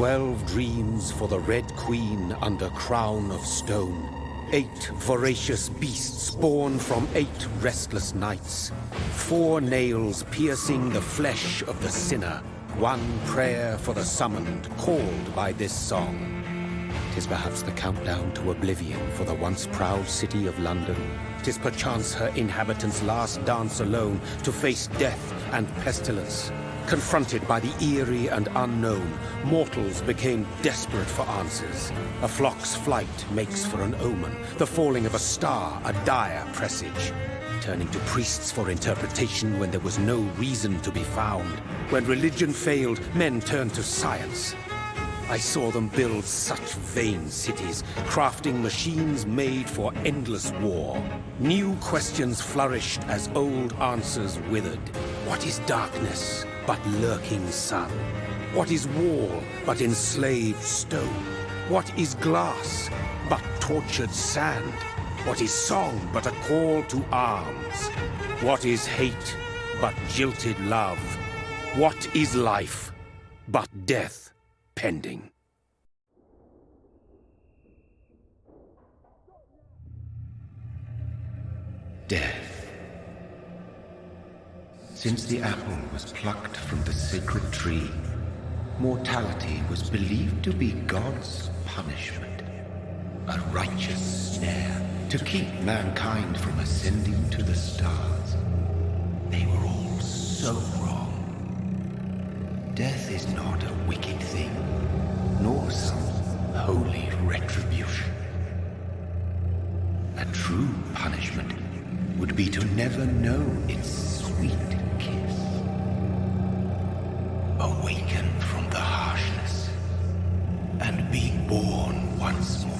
12 dreams for the Red Queen under crown of stone. 8 voracious beasts born from 8 restless nights. 4 nails piercing the flesh of the sinner. 1 prayer for the summoned, called by this song. 'Tis perhaps the countdown to oblivion for the once proud city of London. 'Tis perchance her inhabitants' last dance alone to face death and pestilence. Confronted by the eerie and unknown, mortals became desperate for answers. A flock's flight makes for an omen, the falling of a star a dire presage. Turning to priests for interpretation when there was no reason to be found. When religion failed, men turned to science. I saw them build such vain cities, crafting machines made for endless war. New questions flourished as old answers withered. What is darkness but lurking sun? What is wall but enslaved stone? What is glass but tortured sand? What is song but a call to arms? What is hate but jilted love? What is life but death pending? Death. Since the apple was plucked from the sacred tree, mortality was believed to be God's punishment, a righteous snare to keep mankind from ascending to the stars. They were all so wrong. Death is not a wicked thing, nor some holy retribution. A true punishment would be to never know its sweet kiss. Awaken from the harshness and be born once more.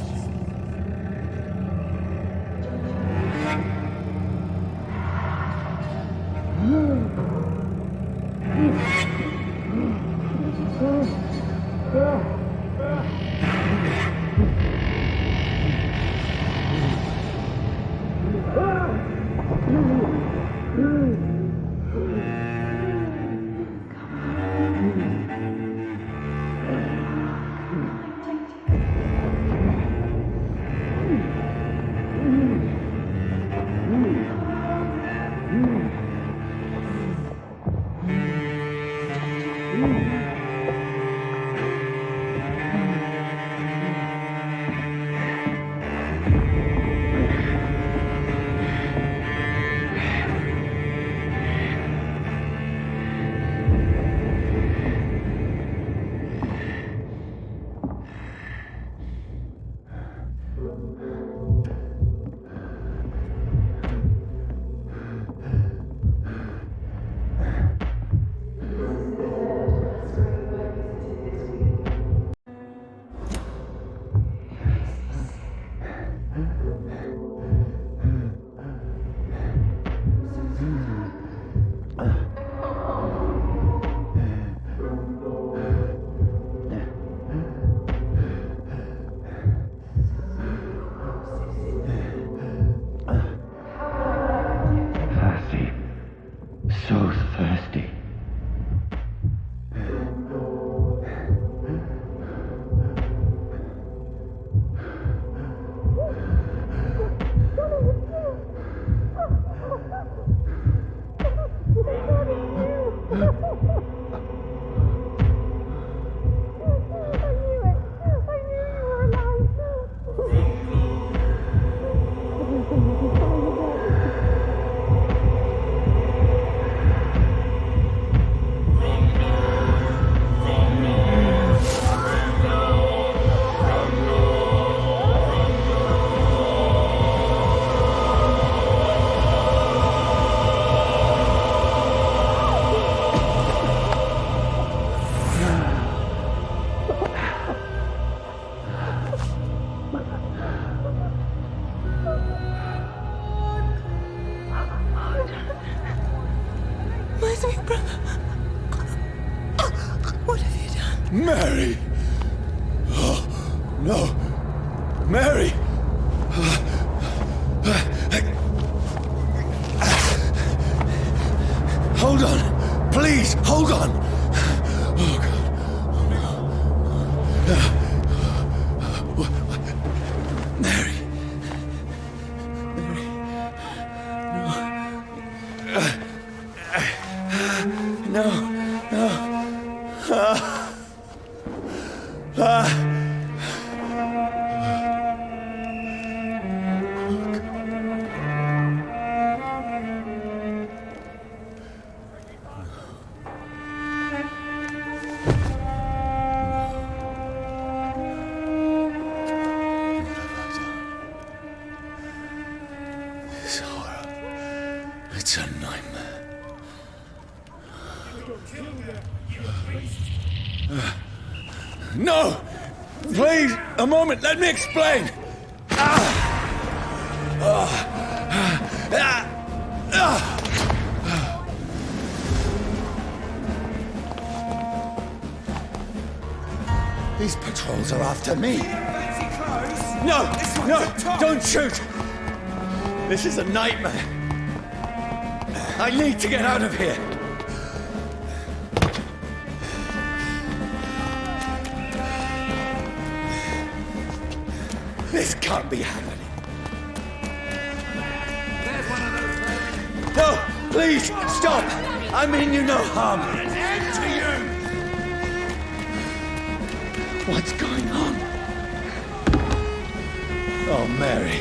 What have you done? Mary! Oh, no! Mary! Hold on! Please, hold on! Oh, God. Oh, no. It's a nightmare. No! Please, a moment, let me explain! These patrols are after me. No! No! Don't shoot! This is a nightmare. I need to get out of here. This can't be happening. No! Please, stop! I mean you no harm. An end to you! What's going on? Oh, Mary.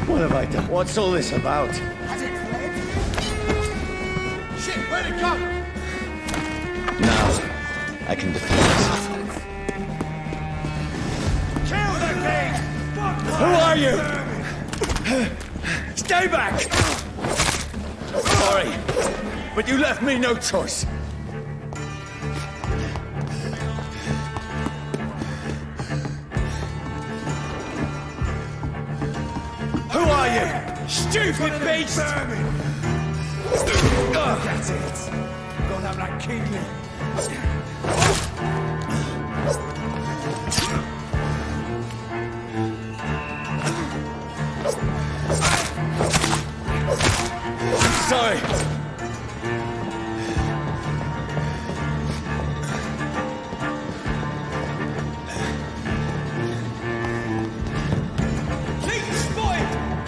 What have I done? What's all this about? Has it fled? Shit, where'd it go? Now, I can defend myself. Kill the king! Who are you? Stay back! Sorry, but you left me no choice. Who are you? Stupid beast! That's it. Gonna have that king you. Sorry.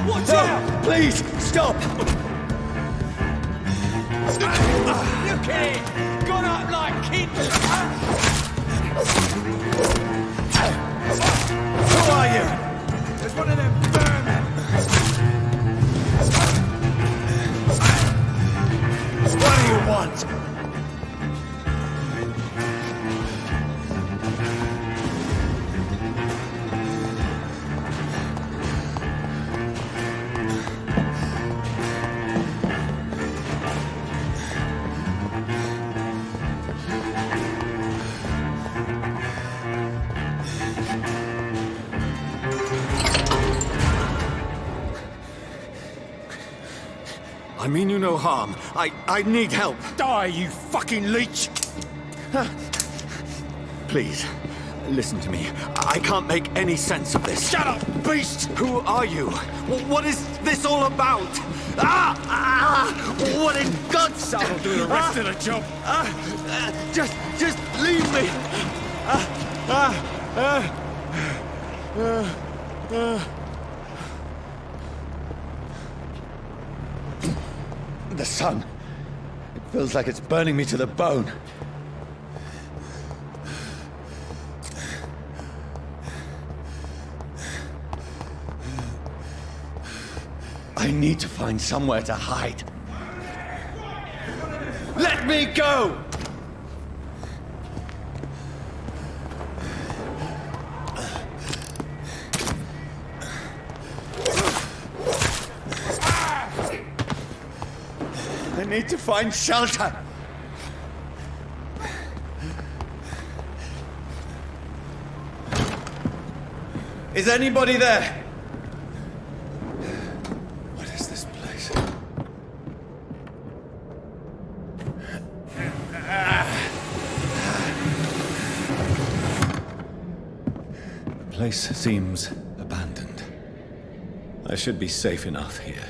Watch No, out! please, stop! Look at it! Gone up like kids! Who are you? There's one of them vermin! What do you want? I mean you no harm. I need help. Die, you fucking leech! Please, listen to me. I can't make any sense of this. Shut up, beast! Who are you? What is this all about? What in God's name? I'll do the rest of the job. Just leave me. The sun. It feels like it's burning me to the bone. I need to find somewhere to hide. Let me go! I need to find shelter. Is anybody there? What is this place? The place seems abandoned. I should be safe enough here.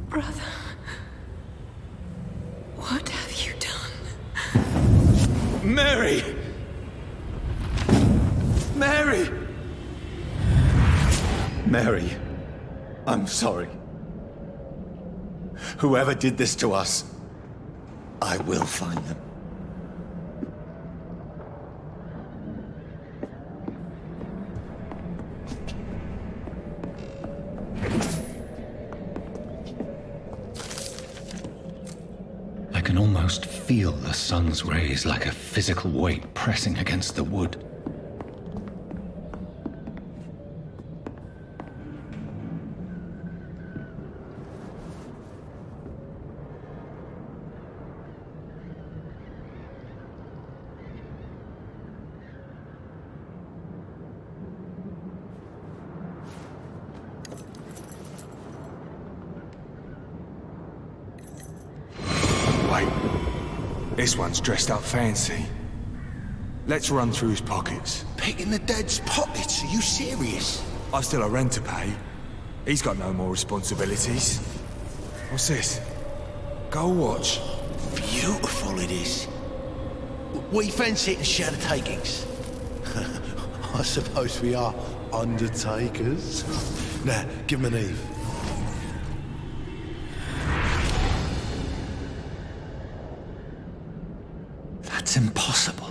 Brother, what have you done? Mary! Mary! Mary, I'm sorry. Whoever did this to us, I will find them. almost feel the sun's rays like a physical weight pressing against the wood. This one's dressed up fancy. Let's run through his pockets. Picking the dead's pockets? Are you serious? I've still a rent to pay. He's got no more responsibilities. What's this? Gold watch. Beautiful it is. We fancy it and share the takings. I suppose we are undertakers. Now, give him an Eve. That's impossible.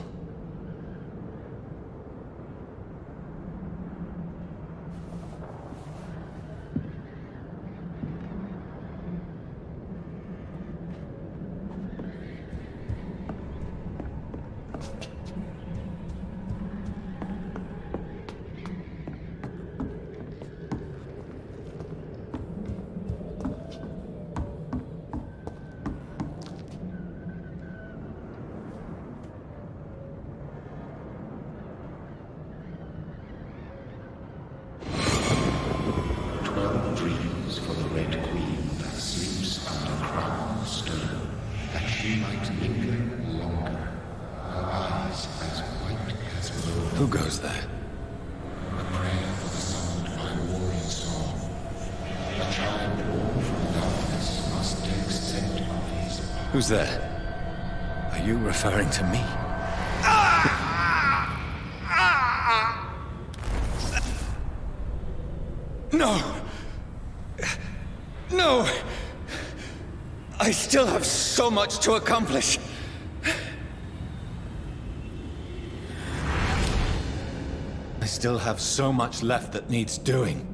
Who goes there? A prayer for the summoned by warring storm. The child born from darkness must take scent of his path. Who's there? Are you referring to me? No! No! I still have so much to accomplish. I still have so much left that needs doing.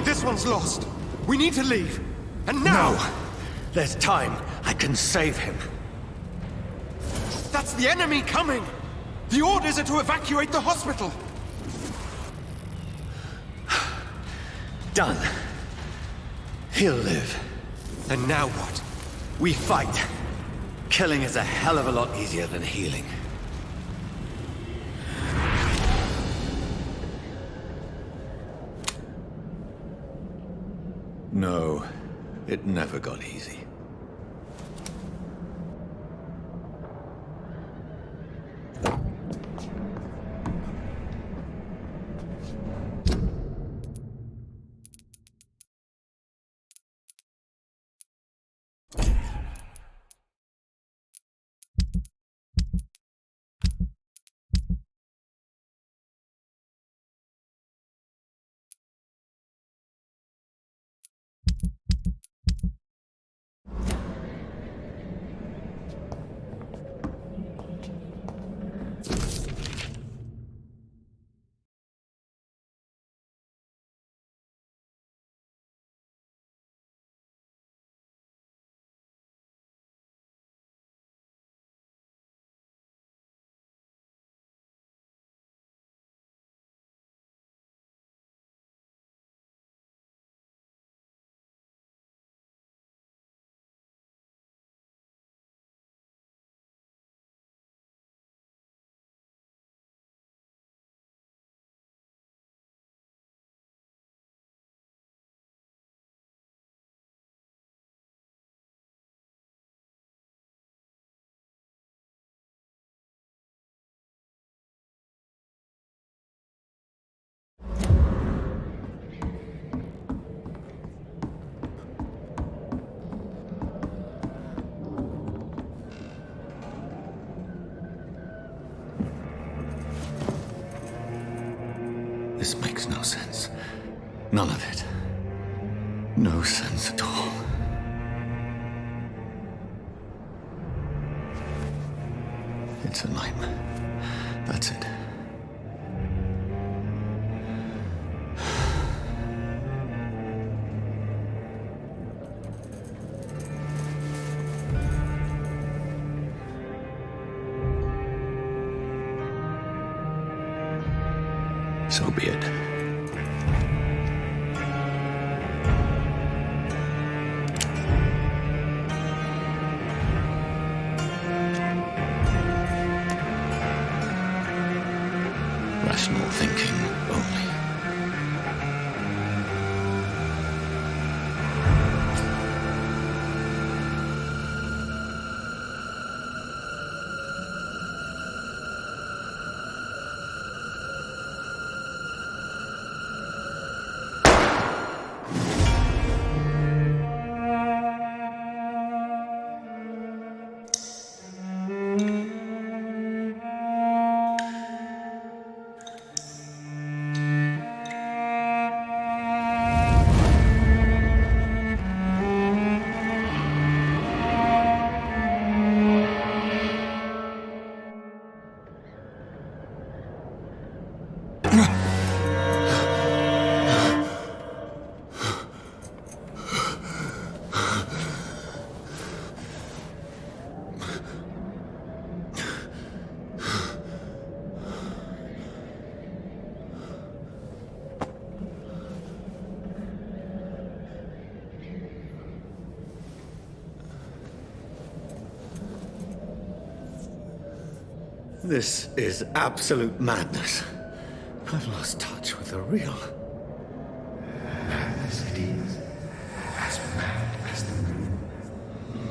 This one's lost. We need to leave. And now! No! There's time. I can save him. That's the enemy coming! The orders are to evacuate the hospital! Done. He'll live. And now what? We fight. Killing is a hell of a lot easier than healing. No, it never got easy. None of it. No sense at all. It's a nightmare. That's it. So be it. Rational thinking only. This is absolute madness. I've lost touch with the real. Madness it is, as mad as the moon,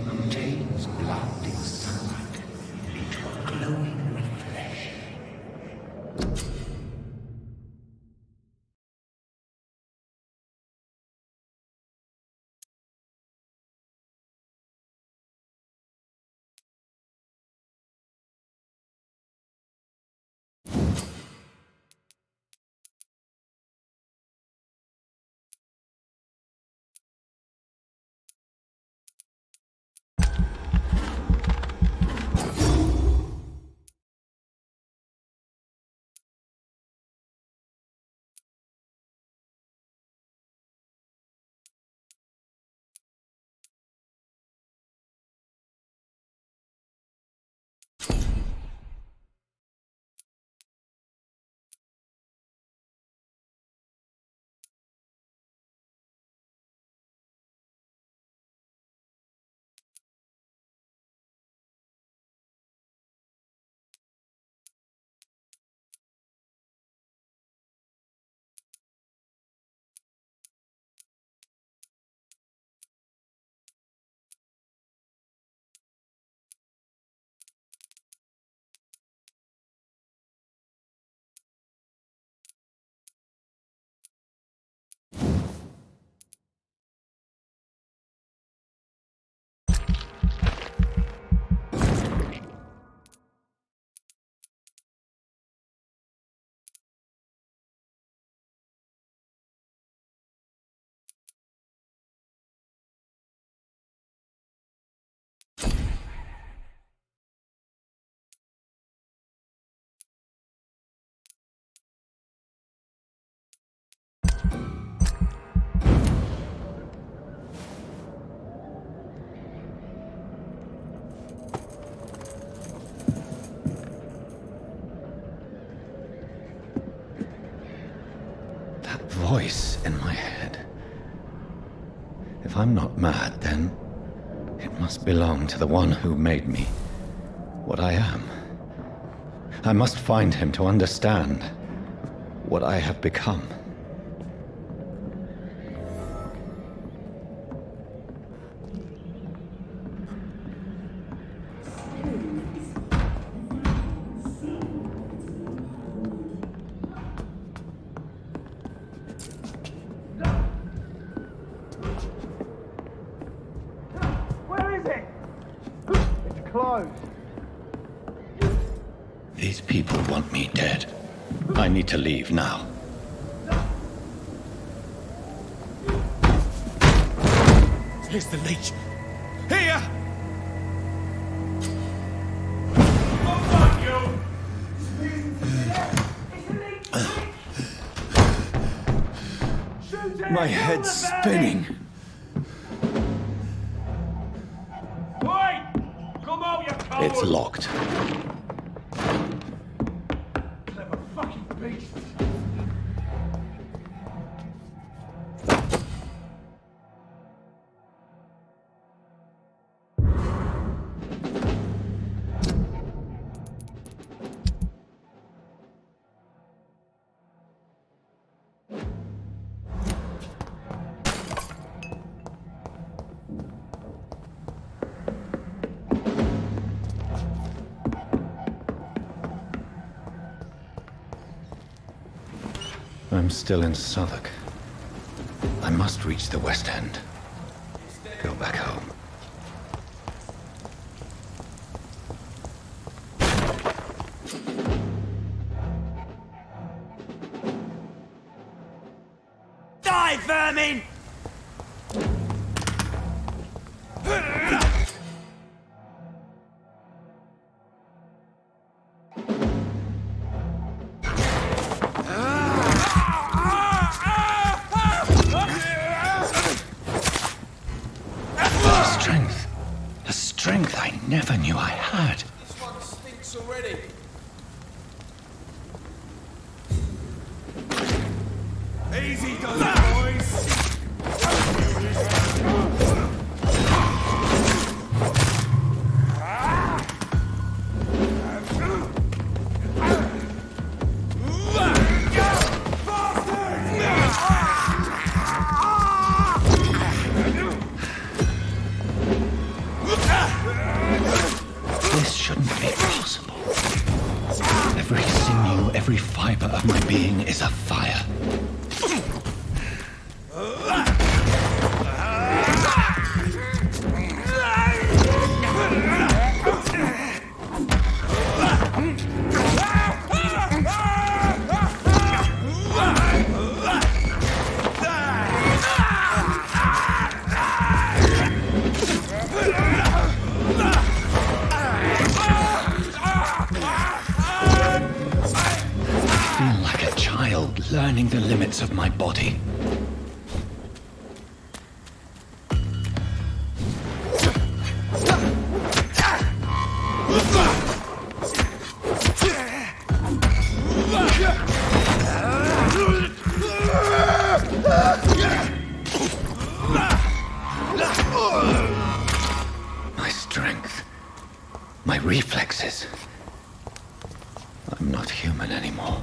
who takes blinding sunlight into a glowing reflection. Voice in my head. If I'm not mad, then it must belong to the one who made me what I am. I must find him to understand what I have become. These people want me dead. I need to leave now. Here's the leech. Here! My head's spinning. Wait! Come out, you coward! It's locked. Clever fucking beast! I'm still in Southwark. I must reach the West End. Go back home. Die, vermin! The strength I never knew I had. This one stinks already. Easy does it, boys! This shouldn't be possible. Every sinew, every fiber of my being is afire. Learning the limits of my body. My strength, my reflexes. I'm not human anymore.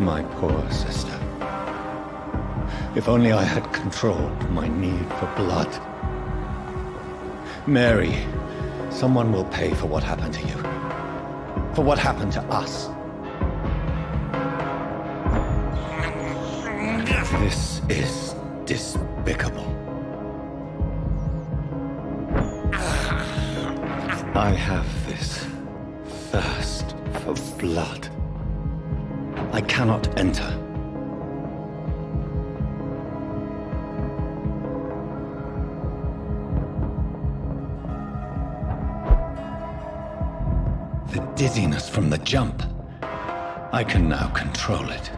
My poor sister. If only I had controlled my need for blood. Mary, someone will pay for what happened to you. For what happened to us. This is despicable. I have this thirst for blood. I cannot enter. The dizziness from the jump. I can now control it.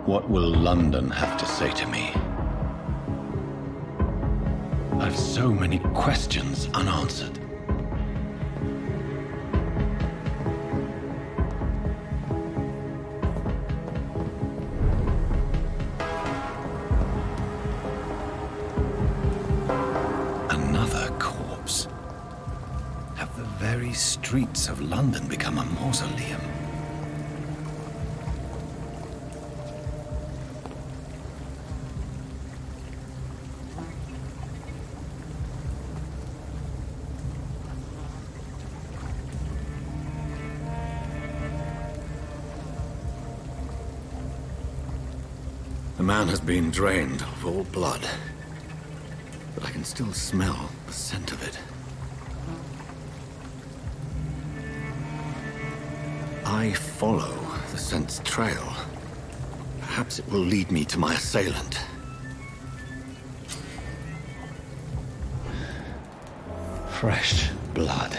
What will London have to say to me? I've so many questions unanswered. Another corpse. Have the very streets of London become a mausoleum? The man has been drained of all blood, but I can still smell the scent of it. I follow the scent's trail. Perhaps it will lead me to my assailant. Fresh blood.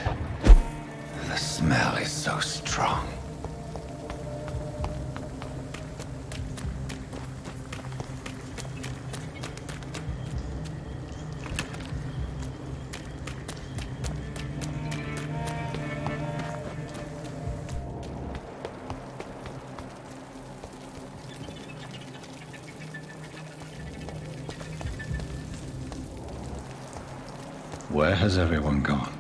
The smell is so strong. Where has everyone gone?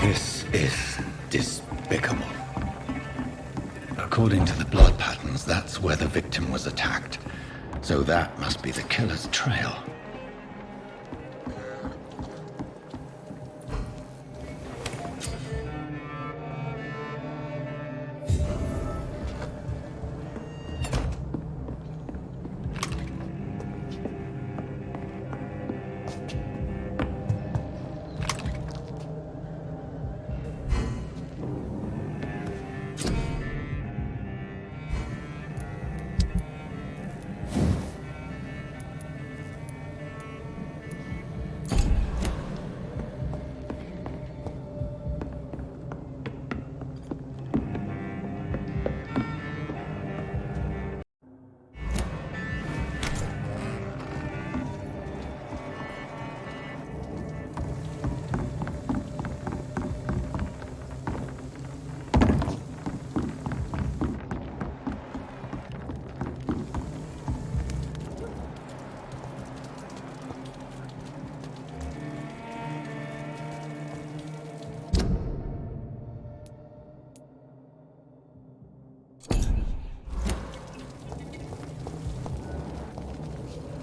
This is despicable. According to the blood patterns, that's where the victim was attacked. So that must be the killer's trail.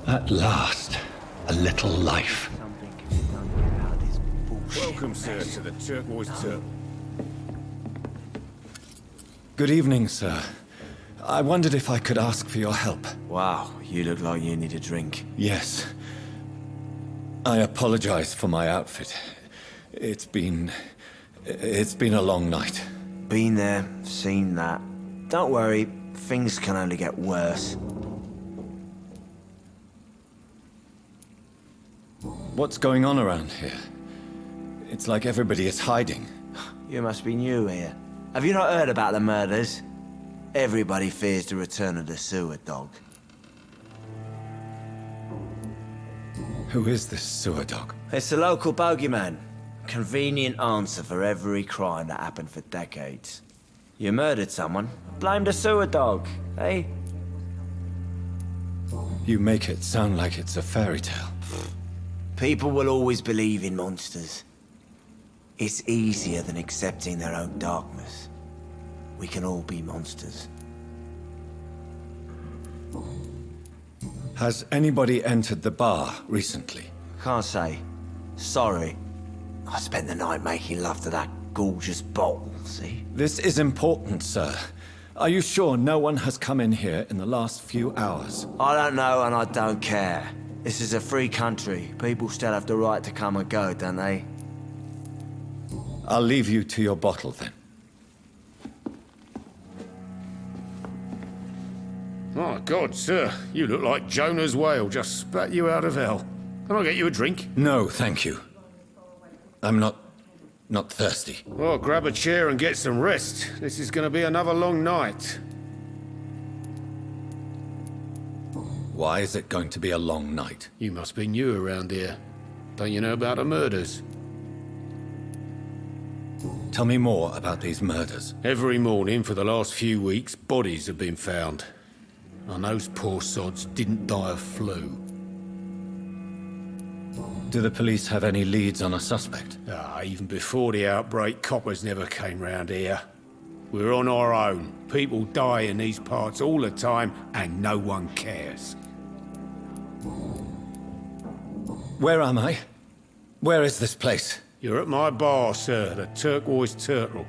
At last, a little life. Welcome, sir, to the Turquoise Turtle. Good evening, sir. I wondered if I could ask for your help. Wow, you look like you need a drink. Yes. I apologize for my outfit. It's been a long night. Been there, seen that. Don't worry, things can only get worse. What's going on around here? It's like everybody is hiding. You must be new here. Have you not heard about the murders? Everybody fears the return of the sewer dog. Who is this sewer dog? It's the local bogeyman. Convenient answer for every crime that happened for decades. You murdered someone, blame the sewer dog, eh? You make it sound like it's a fairy tale. People will always believe in monsters. It's easier than accepting their own darkness. We can all be monsters. Has anybody entered the bar recently? Can't say. Sorry. I spent the night making love to that gorgeous bottle, see? This is important, sir. Are you sure no one has come in here in the last few hours? I don't know and I don't care. This is a free country. People still have the right to come and go, don't they? I'll leave you to your bottle then. Oh, God, sir, you look like Jonah's whale just spat you out of hell. Can I get you a drink? No, thank you. I'm not thirsty. Well, grab a chair and get some rest. This is going to be another long night. Why is it going to be a long night? You must be new around here. Don't you know about the murders? Tell me more about these murders. Every morning for the last few weeks, bodies have been found. And those poor sods didn't die of flu. Do the police have any leads on a suspect? Even before the outbreak, coppers never came round here. We're on our own. People die in these parts all the time, and no one cares. Where am I? Where is this place? You're at my bar, sir, the Turquoise Turtle.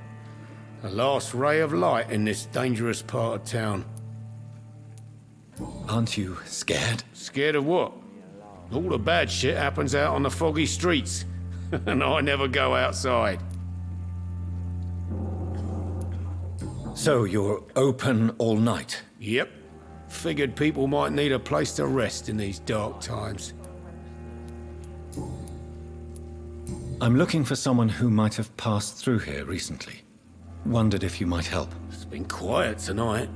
The last ray of light in this dangerous part of town. Aren't you scared? Scared of what? All the bad shit happens out on the foggy streets. And I never go outside. So you're open all night? Yep. Figured people might need a place to rest in these dark times. I'm looking for someone who might have passed through here recently. Wondered if you might help. It's been quiet tonight.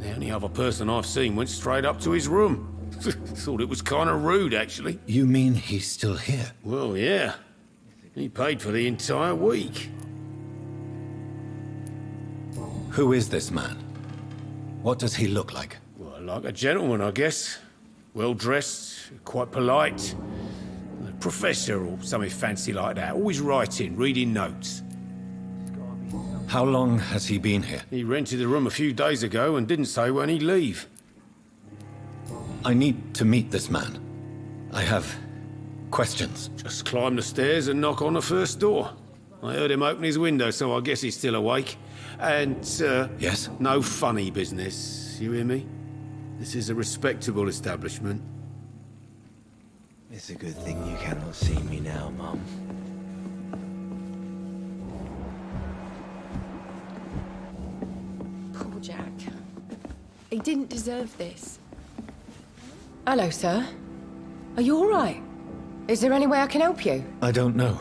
The only other person I've seen went straight up to his room. Thought it was kind of rude, actually. You mean he's still here? Well, yeah. He paid for the entire week. Who is this man? What does he look like? Well, like a gentleman, I guess. Well-dressed, quite polite. A professor or something fancy like that. Always writing, reading notes. How long has he been here? He rented the room a few days ago and didn't say when he'd leave. I need to meet this man. I have questions. Just climb the stairs and knock on the first door. I heard him open his window, so I guess he's still awake. And, Yes? no funny business. You hear me? This is a respectable establishment. It's a good thing you cannot see me now, Mum. Poor Jack. He didn't deserve this. Hello, sir. Are you all right? Is there any way I can help you? I don't know.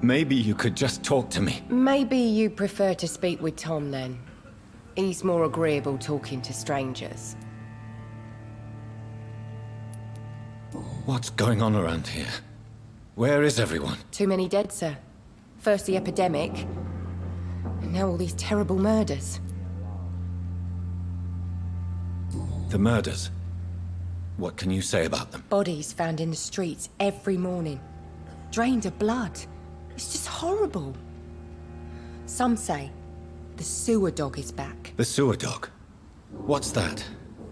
Maybe you could just talk to me. Maybe you prefer to speak with Tom, then. He's more agreeable talking to strangers. What's going on around here? Where is everyone? Too many dead, sir. First the epidemic, and now all these terrible murders. The murders. What can you say about them? Bodies found in the streets every morning. Drained of blood. It's just horrible. Some say the sewer dog is back. The sewer dog? What's that?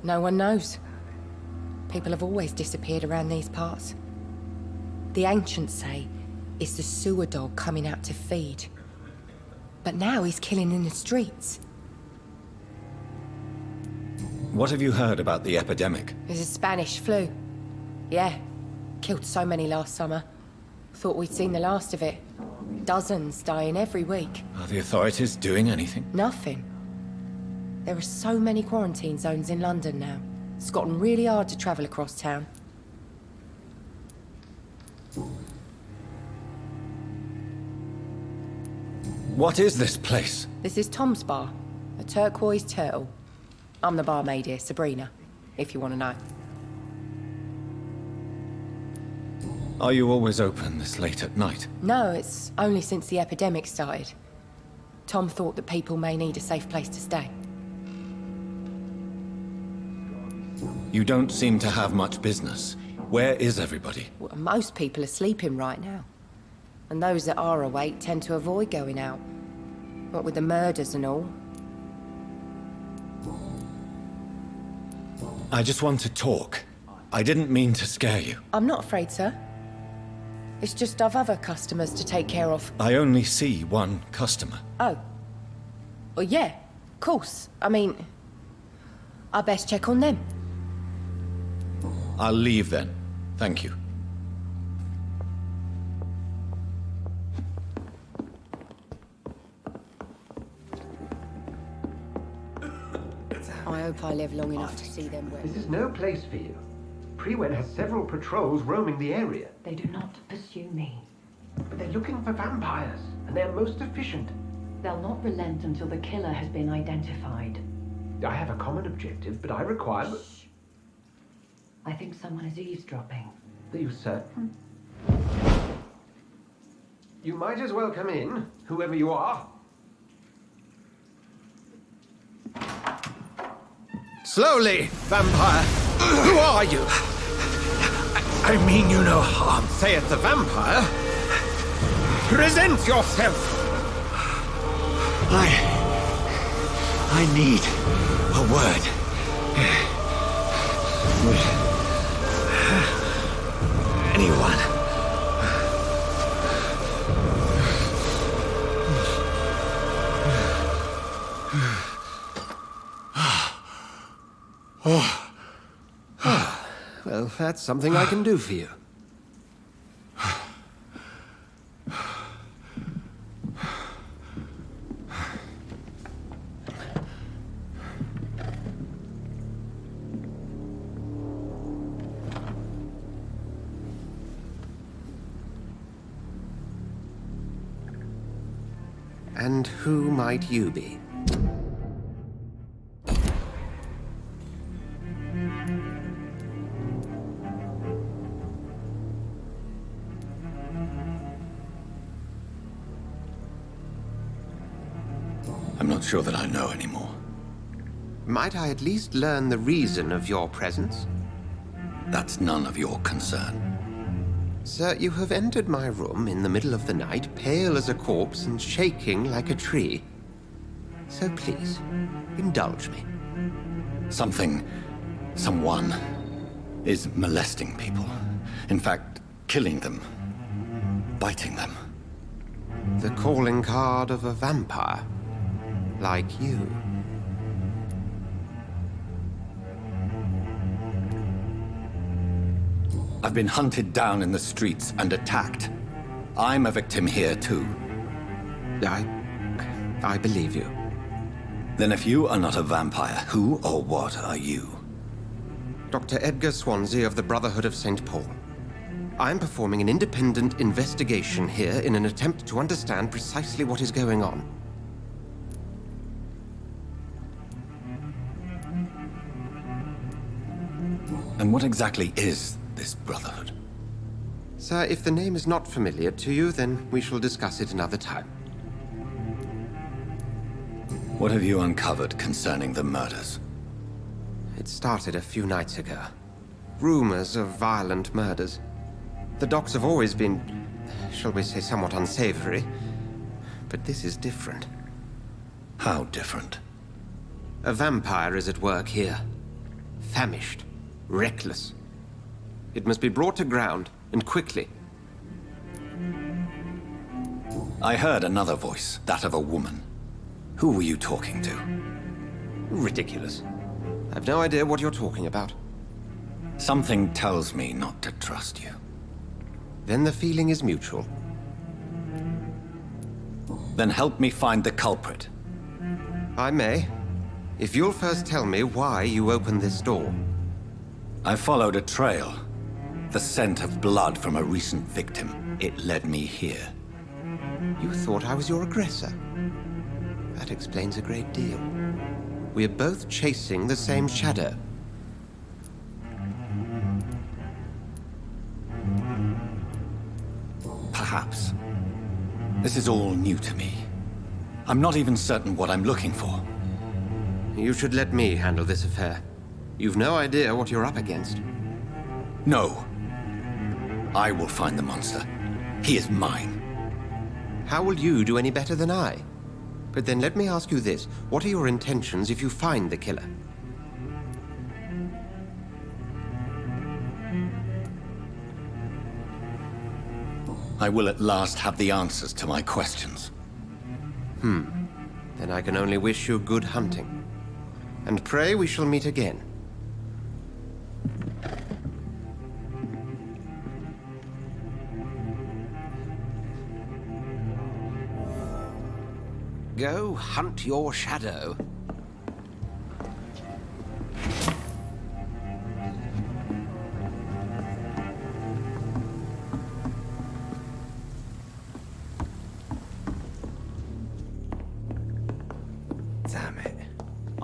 No one knows. People have always disappeared around these parts. The ancients say it's the sewer dog coming out to feed. But now he's killing in the streets. What have you heard about the epidemic? There's a Spanish flu. Yeah, killed so many last summer. Thought we'd seen the last of it. Dozens dying every week. Are the authorities doing anything? Nothing. There are so many quarantine zones in London now. It's gotten really hard to travel across town. What is this place? This is Tom's bar, a Turquoise Turtle. I'm the barmaid here, Sabrina, if you want to know. Are you always open this late at night? No, it's only since the epidemic started. Tom thought that people may need a safe place to stay. You don't seem to have much business. Where is everybody? Well, most people are sleeping right now. And those that are awake tend to avoid going out. What with the murders and all. I just want to talk. I didn't mean to scare you. I'm not afraid, sir. It's just I've other customers to take care of. I only see one customer. Oh. Well, yeah, of course. I mean, I best check on them. I'll leave then. Thank you. I hope I live long enough to see them win. This is no place for you. Prewen has several patrols roaming the area. They do not pursue me. But they're looking for vampires, and they're most efficient. They'll not relent until the killer has been identified. I have a common objective, but I require... Shh. I think someone is eavesdropping. Are you certain? You might as well come in, whoever you are. Slowly, vampire. Who are you? I mean you no harm. Saith the vampire. Present yourself. I need a word. Anyone? Well, that's something I can do for you. And who might you be? I'm not sure that I know anymore. Might I at least learn the reason of your presence? That's none of your concern. Sir, you have entered my room in the middle of the night, pale as a corpse and shaking like a tree. So please, indulge me. Someone is molesting people. In fact, killing them. Biting them. The calling card of a vampire. Like you. I've been hunted down in the streets and attacked. I'm a victim here, too. I believe you. Then if you are not a vampire, who or what are you? Dr. Edgar Swansea of the Brotherhood of St. Paul. I'm performing an independent investigation here in an attempt to understand precisely what is going on. And what exactly is this Brotherhood? Sir, if the name is not familiar to you, then we shall discuss it another time. What have you uncovered concerning the murders? It started a few nights ago. Rumors of violent murders. The docs have always been, shall we say, somewhat unsavory. But this is different. How different? A vampire is at work here. Famished. Reckless. It must be brought to ground, and quickly. I heard another voice, that of a woman. Who were you talking to? Ridiculous. I've no idea what you're talking about. Something tells me not to trust you. Then the feeling is mutual. Then help me find the culprit. I may, if you'll first tell me why you opened this door. I followed a trail. The scent of blood from a recent victim. It led me here. You thought I was your aggressor. That explains a great deal. We're both chasing the same shadow. Perhaps. This is all new to me. I'm not even certain what I'm looking for. You should let me handle this affair. You've no idea what you're up against. No. I will find the monster. He is mine. How will you do any better than I? But then let me ask you this. What are your intentions if you find the killer? I will at last have the answers to my questions. Then I can only wish you good hunting. And pray we shall meet again. Go hunt your shadow.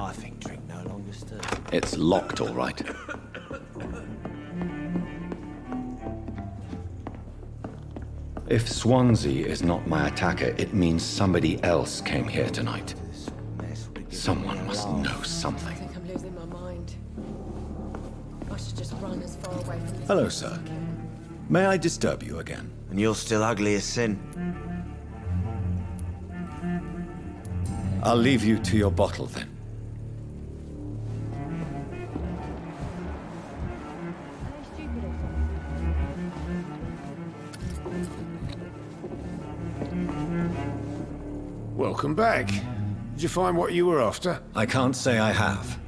I think drink no longer stirs. It's locked, all right. If Swansea is not my attacker, it means somebody else came here tonight. Someone must know something. I think I'm losing my mind. I should just run as far away from this. Hello, sir. May I disturb you again? And you're still ugly as sin. I'll leave you to your bottle then. Welcome back. Did you find what you were after? I can't say I have.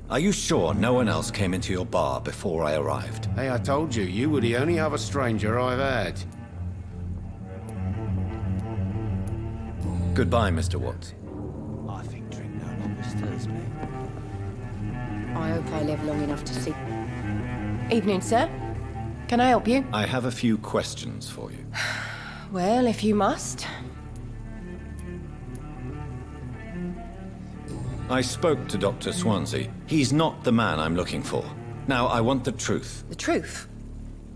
Are you sure no one else came into your bar before I arrived? Hey, I told you, you were the only other stranger I've had. Goodbye, Mr. Watts. I think drink no longer stirs me. I hope I live long enough to see. Evening, sir. Can I help you? I have a few questions for you. Well, if you must. I spoke to Dr. Swansea. He's not the man I'm looking for. Now, I want the truth. The truth?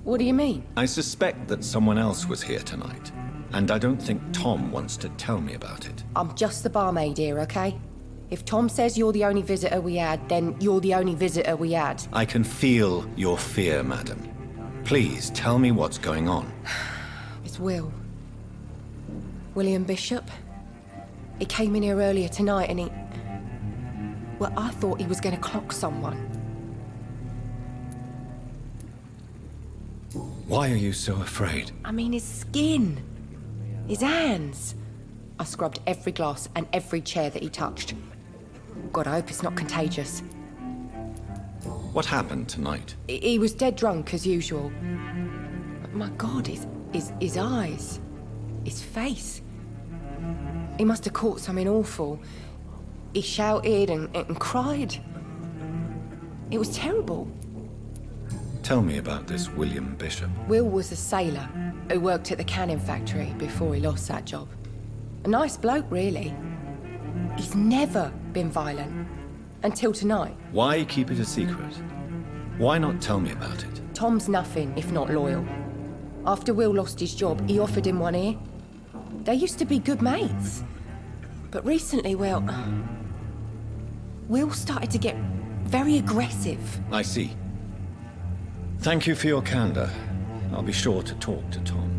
What do you mean? I suspect that someone else was here tonight, and I don't think Tom wants to tell me about it. I'm just the barmaid here, okay? If Tom says you're the only visitor we had, then you're the only visitor we had. I can feel your fear, madam. Please, tell me what's going on. It's Will. William Bishop. He came in here earlier tonight and he... Well, I thought he was going to clock someone. Why are you so afraid? I mean, his skin. His hands. I scrubbed every glass and every chair that he touched. God, I hope it's not contagious. What happened tonight? He was dead drunk, as usual. But my God, his eyes. His face. He must have caught something awful. He shouted and cried. It was terrible. Tell me about this William Bishop. Will was a sailor who worked at the canning factory before he lost that job. A nice bloke, really. He's never been violent. Until tonight. Why keep it a secret? Why not tell me about it? Tom's nothing if not loyal. After Will lost his job, he offered him one ear. They used to be good mates. But recently, well... Will started to get very aggressive. I see. Thank you for your candor. I'll be sure to talk to Tom.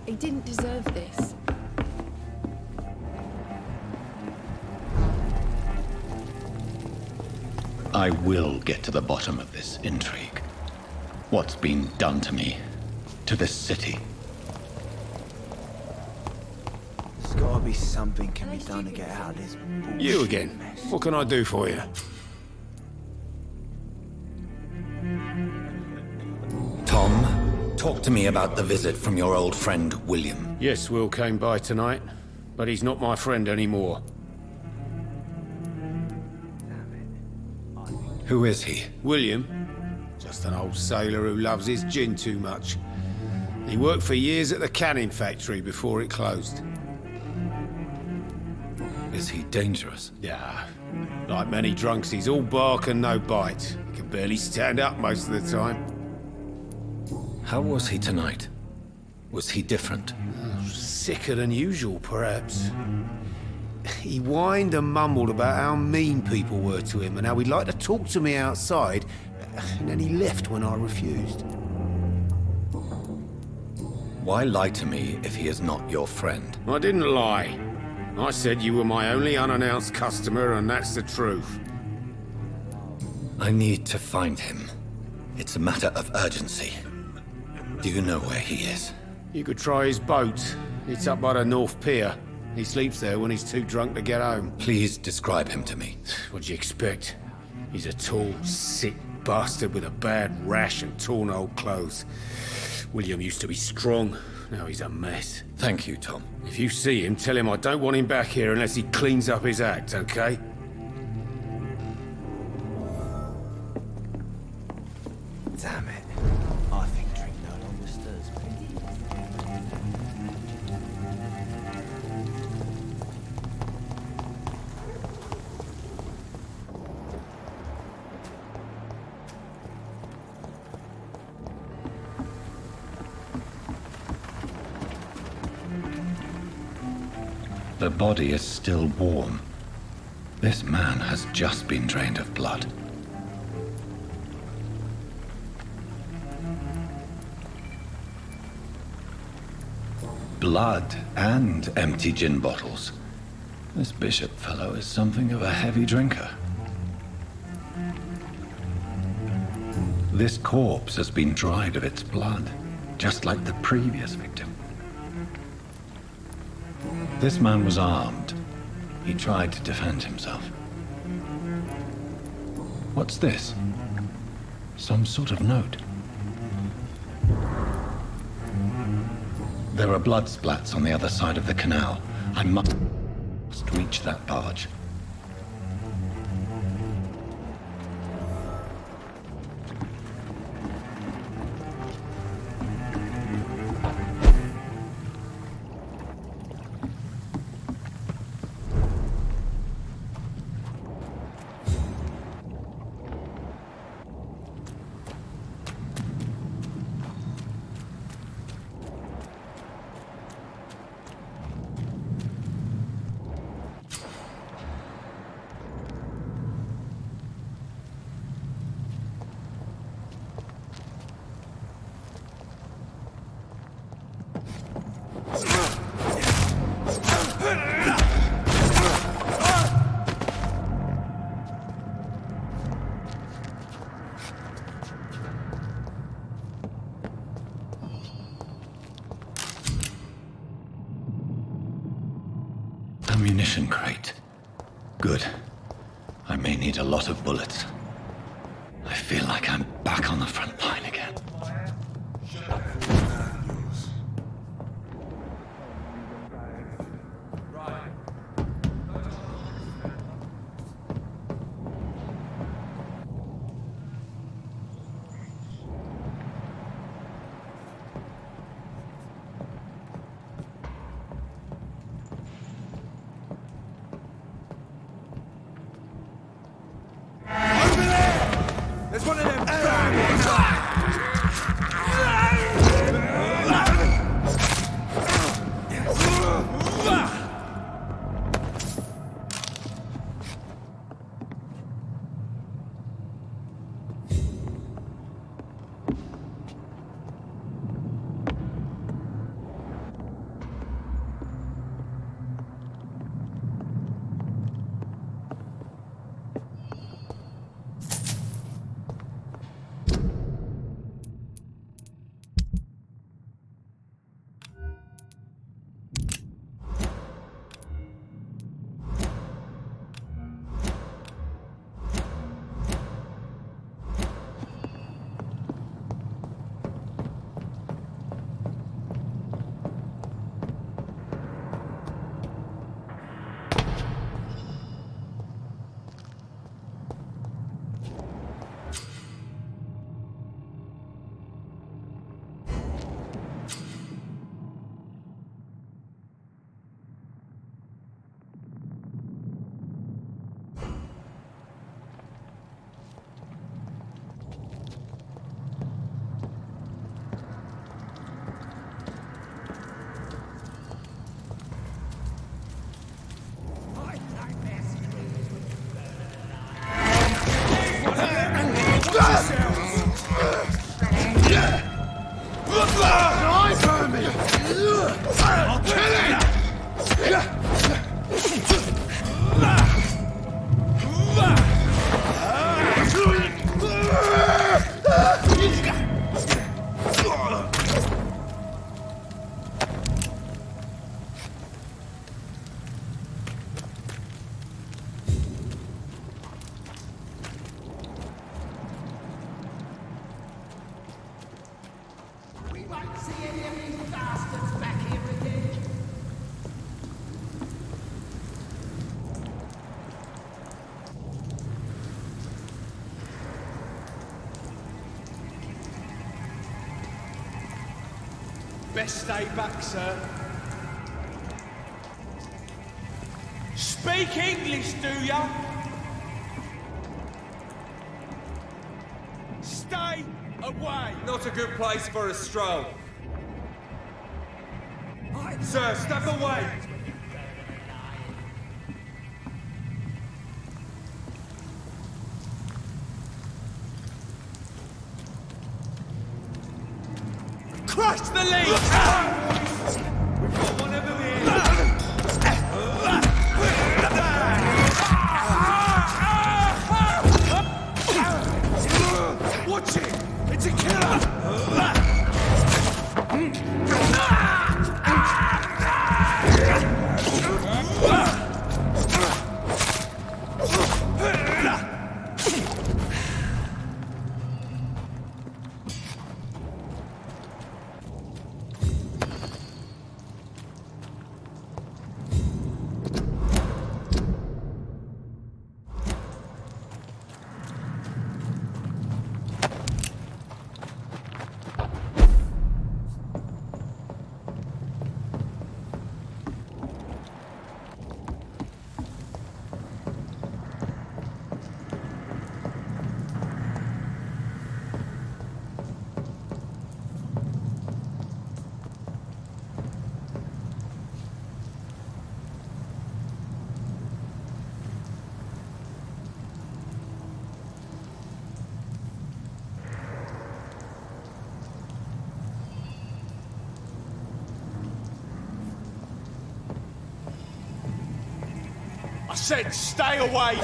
He didn't deserve this. I will get to the bottom of this intrigue. What's been done to me, to this city. There's gotta be something can be done to get out of this bullshit You again. mess. What can I do for you? Tom, talk to me about the visit from your old friend, William. Yes, Will came by tonight, but he's not my friend anymore. Who is he? William? Just an old sailor who loves his gin too much. He worked for years at the canning factory before it closed. Is he dangerous? Yeah. Like many drunks, he's all bark and no bite. He can barely stand up most of the time. How was he tonight? Was he different? Sicker than usual, perhaps. He whined and mumbled about how mean people were to him and how he'd like to talk to me outside, and then he left when I refused. Why lie to me if he is not your friend? I didn't lie. I said you were my only unannounced customer, and that's the truth. I need to find him. It's a matter of urgency. Do you know where he is? You could try his boat. It's up by the North Pier. He sleeps there when he's too drunk to get home. Please describe him to me. What'd you expect? He's a tall, sick bastard with a bad rash and torn old clothes. William used to be strong. Now he's a mess. Thank you, Tom. If you see him, tell him I don't want him back here unless he cleans up his act, okay? Damn it. I think drink no longer stirs me. The body is still warm. This man has just been drained of blood. Blood and empty gin bottles. This bishop fellow is something of a heavy drinker. This corpse has been dried of its blood, just like the previous victim. This man was armed. He tried to defend himself. What's this? Some sort of note. There are blood splats on the other side of the canal. I must reach that barge. Ammunition crate. Good. I may need a lot of bullets. I feel like I'm back on the front line again. There's one of them. Best stay back, sir. Speak English, do ya? Stay away! Not a good place for a stroll. Sir, step away! Crush the lead! We've got one of them here! Watch it! It's a killer! I said stay away!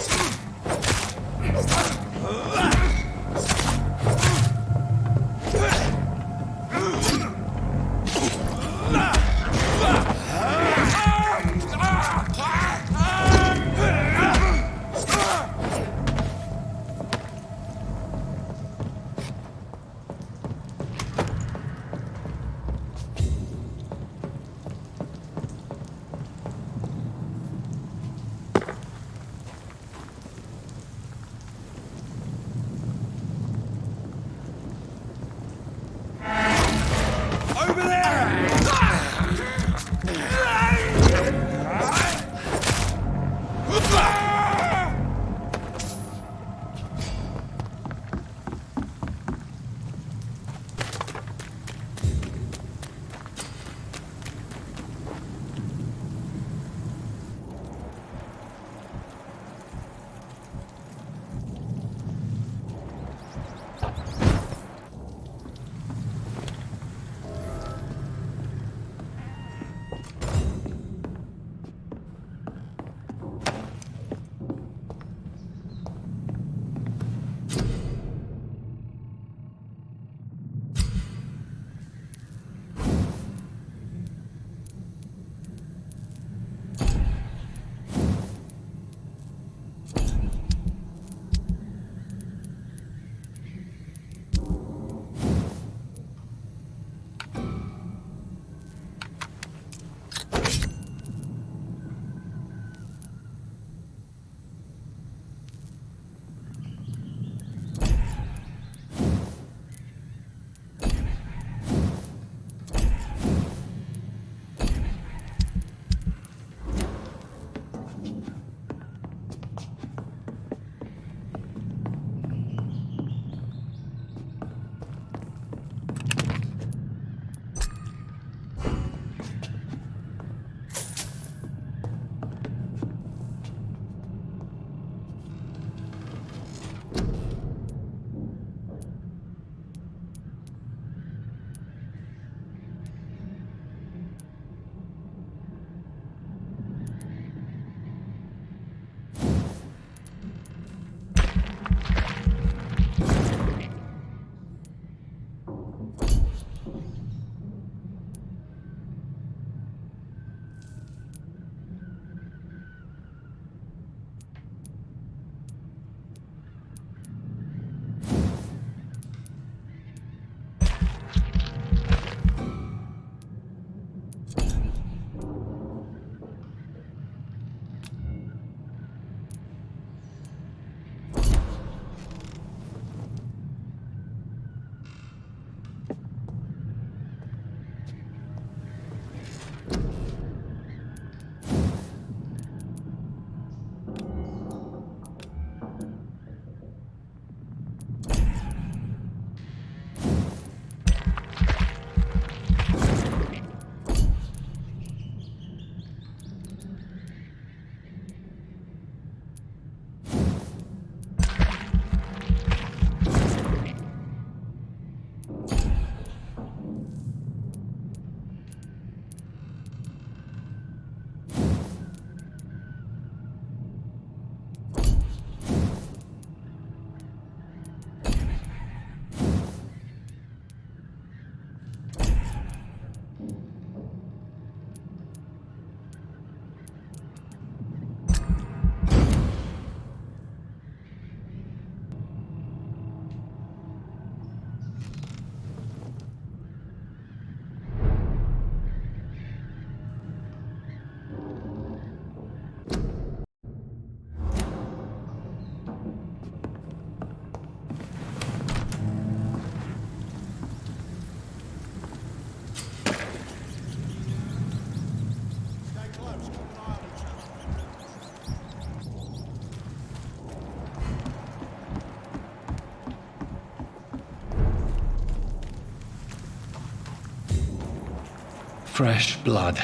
Fresh blood.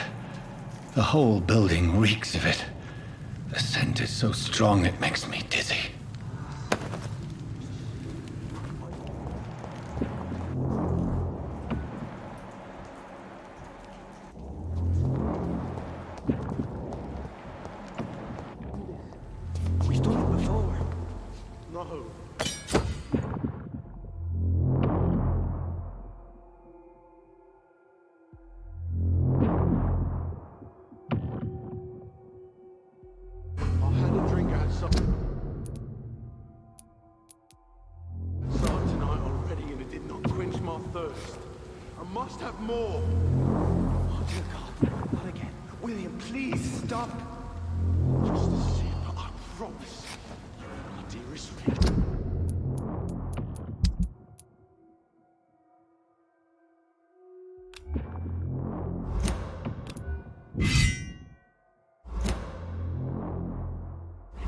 The whole building reeks of it. The scent is so strong it makes me dizzy. We've done it before. No. I had a drink outside tonight already, and it did not quench my thirst. I must have more. Oh dear God, not again. William, please stop. Just a sip, I promise. You're my dearest friend.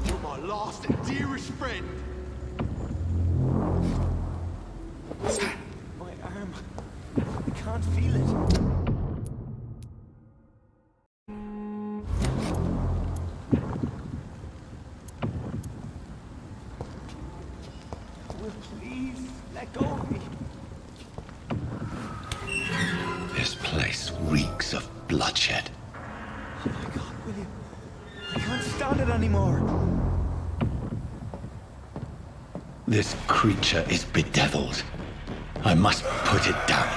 You're my last and dearest friend. My arm. I can't feel it. Will, please let go of me. This place reeks of bloodshed. Oh my God, William. I can't stand it anymore. This creature is bedeviled. I must put it down.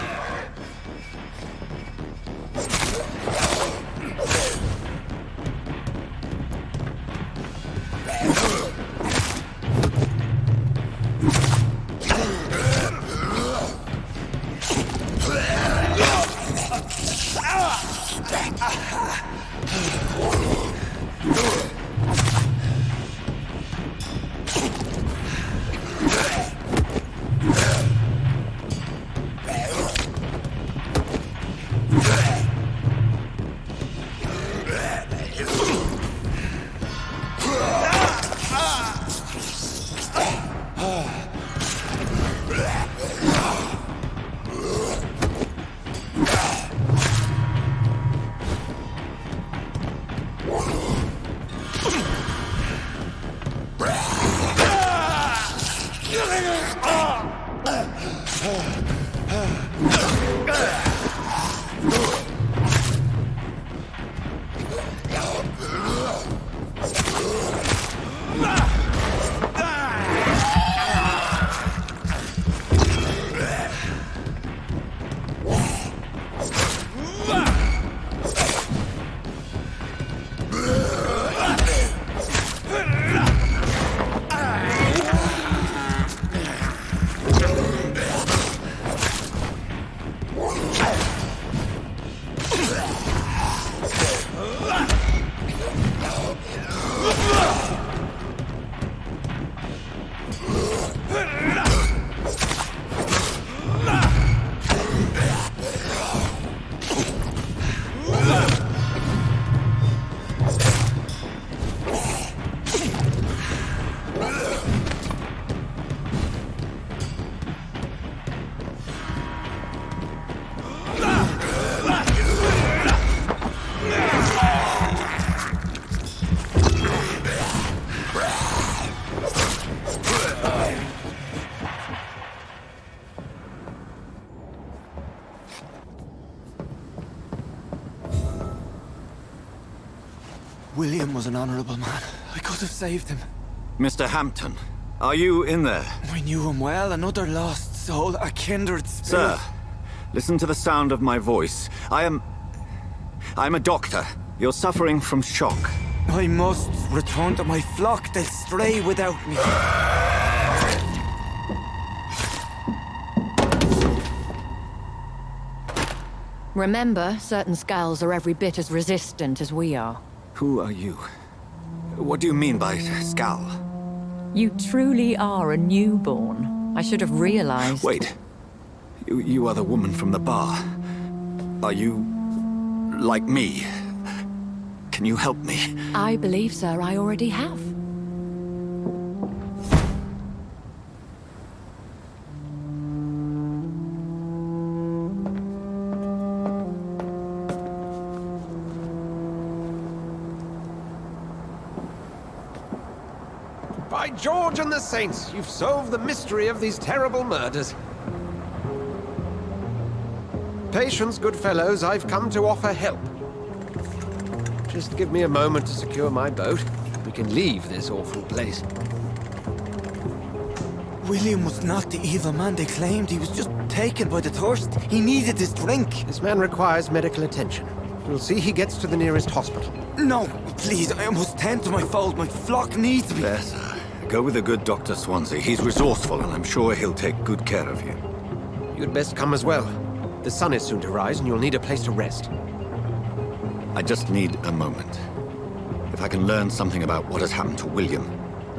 William was an honorable man. I could have saved him. Mr. Hampton, are you in there? I knew him well, another lost soul, a kindred spirit. Sir, listen to the sound of my voice. I'm a doctor. You're suffering from shock. I must return to my flock. They'll stray without me. Remember, certain skulls are every bit as resistant as we are. Who are you? What do you mean by skull? You truly are a newborn. I should have realized. Wait. You are the woman from the bar. Are you like me? Can you help me? I believe, sir, I already have. By George and the Saints, you've solved the mystery of these terrible murders. Patience, good fellows, I've come to offer help. Just give me a moment to secure my boat. We can leave this awful place. William was not the evil man they claimed. He was just taken by the thirst. He needed this drink. This man requires medical attention. You'll see he gets to the nearest hospital. No, please, I must tend to my fold. My flock needs me. Better. Go with the good Dr. Swansea. He's resourceful, and I'm sure he'll take good care of you. You'd best come as well. The sun is soon to rise, and you'll need a place to rest. I just need a moment. If I can learn something about what has happened to William,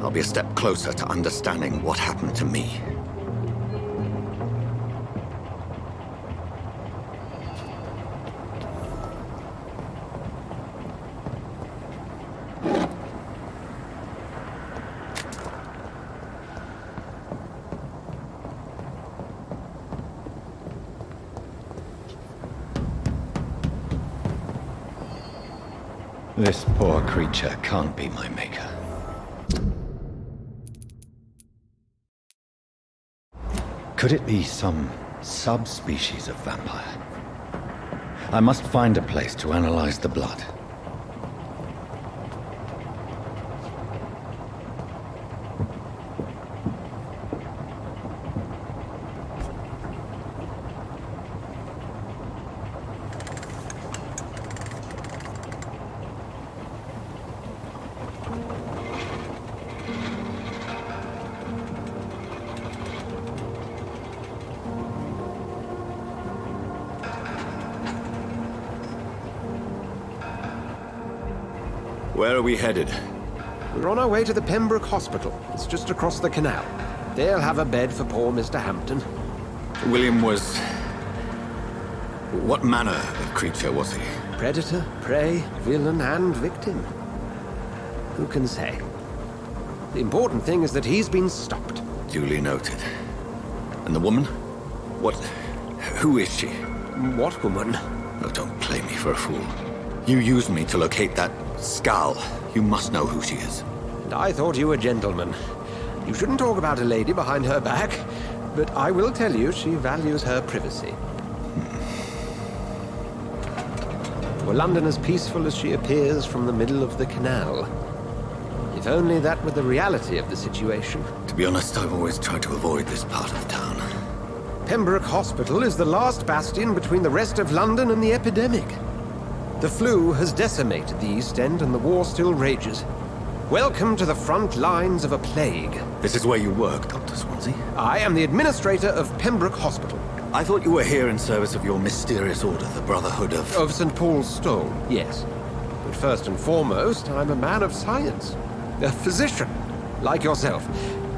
I'll be a step closer to understanding what happened to me. This poor creature can't be my maker. Could it be some subspecies of vampire? I must find a place to analyze the blood. Where are we headed? We're on our way to the Pembroke Hospital. It's just across the canal. They'll have a bed for poor Mr. Hampton. William was... what manner of creature was he? Predator, prey, villain, and victim. Who can say? The important thing is that he's been stopped. Duly noted. And the woman? What... who is she? What woman? Oh, don't play me for a fool. You used me to locate that skull. You must know who she is. And I thought you a gentleman. You shouldn't talk about a lady behind her back, but I will tell you she values her privacy. Were London as peaceful as she appears from the middle of the canal? If only that were the reality of the situation. To be honest, I've always tried to avoid this part of town. Pembroke Hospital is the last bastion between the rest of London and the epidemic. The flu has decimated the East End and the war still rages. Welcome to the front lines of a plague. This is where you work, Dr. Swansea? I am the administrator of Pembroke Hospital. I thought you were here in service of your mysterious order, the Brotherhood of... Of St. Paul's Stole, yes. But first and foremost, I'm a man of science. A physician, like yourself,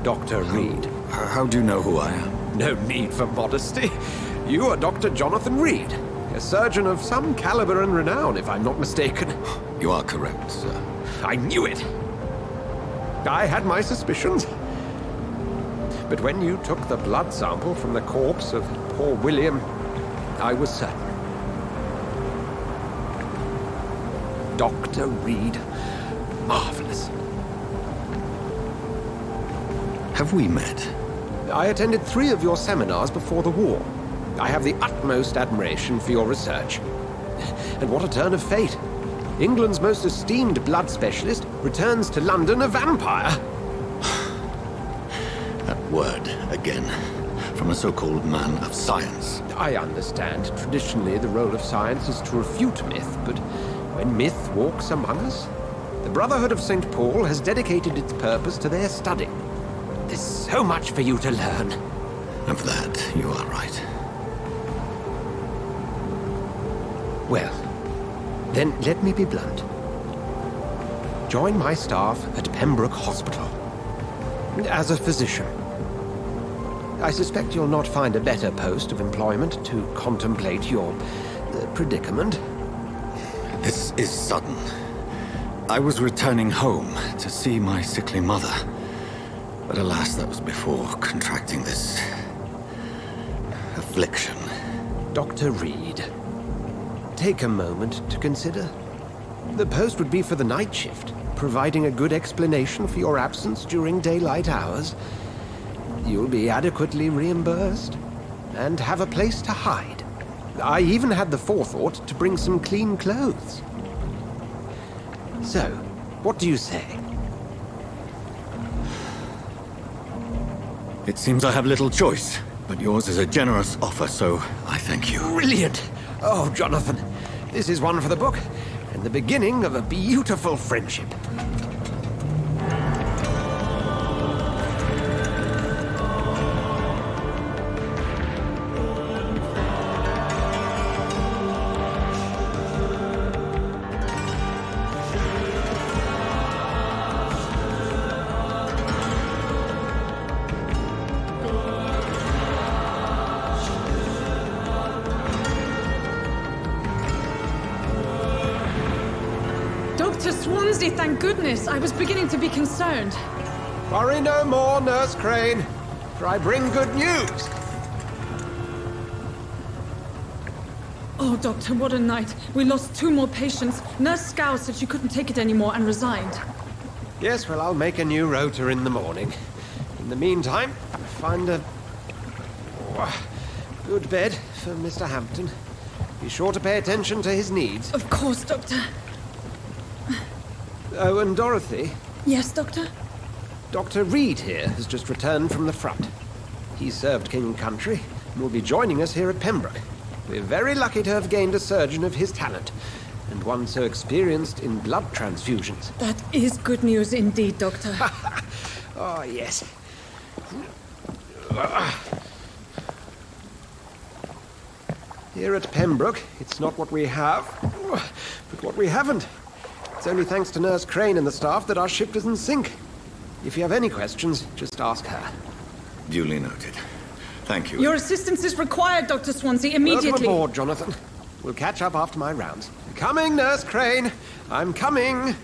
Dr. Reid. How do you know who I am? No need for modesty. You are Dr. Jonathan Reid. A surgeon of some caliber and renown, if I'm not mistaken. You are correct, sir. I knew it! I had my suspicions. But when you took the blood sample from the corpse of poor William, I was certain. Dr. Reid. Marvelous. Have we met? I attended 3 of your seminars before the war. I have the utmost admiration for your research. And what a turn of fate. England's most esteemed blood specialist returns to London a vampire. That word, again. From a so-called man of science. I understand. Traditionally, the role of science is to refute myth, but when myth walks among us, the Brotherhood of St. Paul has dedicated its purpose to their study. There's so much for you to learn. Of that, you are right. Well, then let me be blunt. Join my staff at Pembroke Hospital. As a physician. I suspect you'll not find a better post of employment to contemplate your predicament. This is sudden. I was returning home to see my sickly mother. But alas, that was before contracting this... affliction. Dr. Reid, take a moment to consider. The post would be for the night shift. providing a good explanation for your absence during daylight hours. You'll be adequately reimbursed and have a place to hide. I even had the forethought to bring some clean clothes. So, what do you say? It seems I have little choice, but yours is a generous offer, so I thank you. Brilliant! Oh, Jonathan, this is one for the book, and the beginning of a beautiful friendship. Dr. Swansea, thank goodness. I was beginning to be concerned. Worry no more, Nurse Crane, for I bring good news. Oh, Doctor, what a night. We lost 2 more patients. Nurse Scow said she couldn't take it anymore and resigned. Yes, well, I'll make a new rota in the morning. In the meantime, find a good bed for Mr. Hampton. Be sure to pay attention to his needs. Of course, Doctor. Oh, and Dorothy? Yes, Doctor? Dr. Reid here has just returned from the front. He served King and Country and will be joining us here at Pembroke. We're very lucky to have gained a surgeon of his talent, and one so experienced in blood transfusions. That is good news indeed, Doctor. Oh, yes. Here at Pembroke, it's not what we have, but what we haven't. It's only thanks to Nurse Crane and the staff that our ship doesn't sink. If you have any questions, just ask her. Duly noted. Thank you. Your assistance is required, Dr. Swansea, immediately. Welcome aboard, Jonathan. We'll catch up after my rounds. Coming, Nurse Crane. I'm coming.